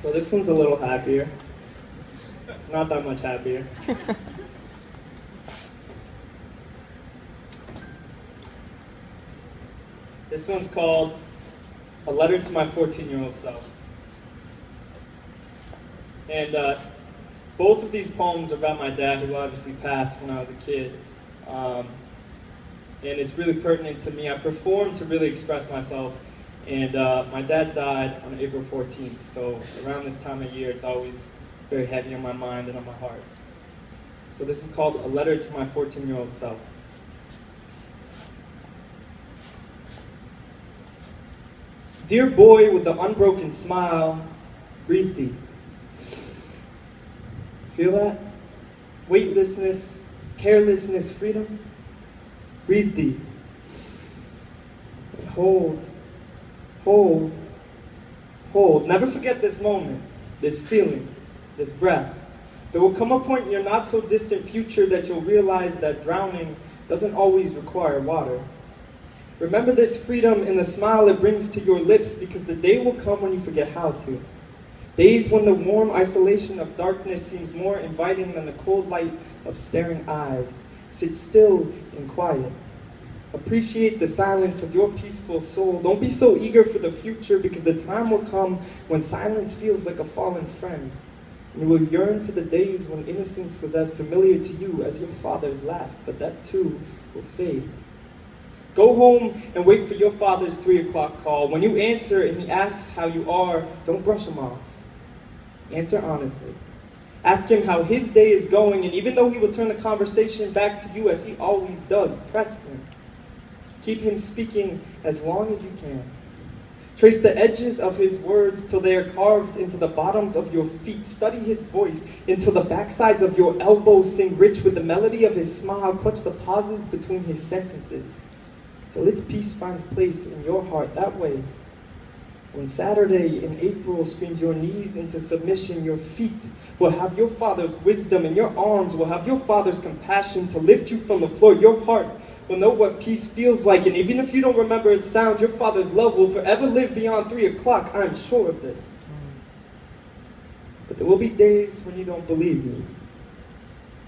So this one's a little happier. Not that much happier. This one's called A Letter to My 14-Year-Old Self. And both of these poems are about my dad, who obviously passed when I was a kid. And it's really pertinent to me. I performed to really express myself. And my dad died on April 14th, so around this time of year, it's always very heavy on my mind and on my heart. So this is called A Letter to My 14-Year-Old Self. Dear boy with the unbroken smile, breathe deep. Feel that? Weightlessness, carelessness, freedom. Breathe deep. And hold. Hold, hold. Never forget this moment, this feeling, this breath. There will come a point in your not so distant future that you'll realize that drowning doesn't always require water. Remember this freedom in the smile it brings to your lips, because the day will come when you forget how to. Days when the warm isolation of darkness seems more inviting than the cold light of staring eyes. Sit still and quiet. Appreciate the silence of your peaceful soul. Don't be so eager for the future, because the time will come when silence feels like a fallen friend. And you will yearn for the days when innocence was as familiar to you as your father's laugh, but that too will fade. Go home and wait for your father's 3 o'clock call. When you answer and he asks how you are, don't brush him off. Answer honestly. Ask him how his day is going, and even though he will turn the conversation back to you as he always does, press him. Keep him speaking as long as you can. Trace the edges of his words till they are carved into the bottoms of your feet. Study his voice until the backsides of your elbows sing rich with the melody of his smile. Clutch the pauses between his sentences till its peace finds place in your heart. That way, when Saturday in April screams your knees into submission, your feet will have your father's wisdom, and your arms will have your father's compassion to lift you from the floor. Your heart will know what peace feels like, and even if you don't remember its sound, your father's love will forever live beyond 3 o'clock. I'm sure of this. But there will be days when you don't believe me.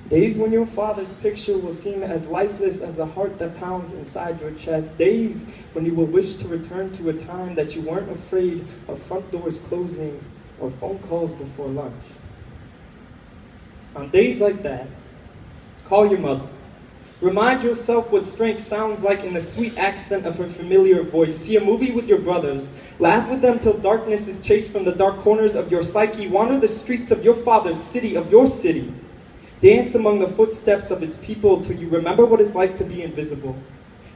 Days when your father's picture will seem as lifeless as the heart that pounds inside your chest. Days when you will wish to return to a time that you weren't afraid of front doors closing or phone calls before lunch. On days like that, call your mother. Remind yourself what strength sounds like in the sweet accent of her familiar voice. See a movie with your brothers. Laugh with them till darkness is chased from the dark corners of your psyche. Wander the streets of your father's city, of your city. Dance among the footsteps of its people till you remember what it's like to be invisible.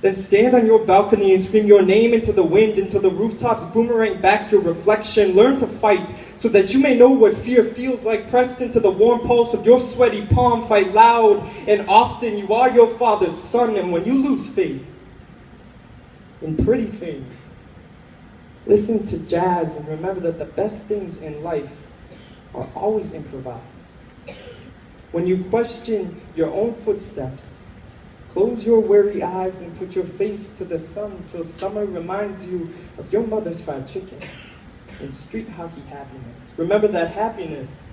Then stand on your balcony and scream your name into the wind until the rooftops boomerang back your reflection. Learn to fight so that you may know what fear feels like. Pressed into the warm pulse of your sweaty palm, fight loud and often. You are your father's son, and when you lose faith in pretty things, listen to jazz and remember that the best things in life are always improvised. When you question your own footsteps, close your weary eyes and put your face to the sun till summer reminds you of your mother's fried chicken and street hockey happiness. Remember that happiness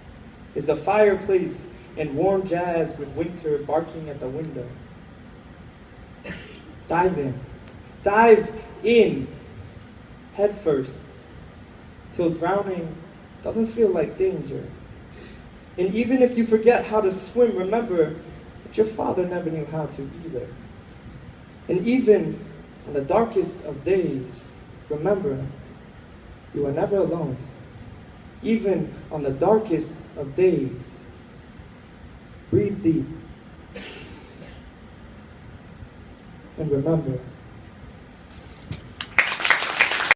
is a fireplace and warm jazz with winter barking at the window. Dive in. Dive in head first till drowning doesn't feel like danger. And even if you forget how to swim, remember that your father never knew how to either. And even on the darkest of days, remember, you are never alone. Even on the darkest of days, breathe deep. And remember,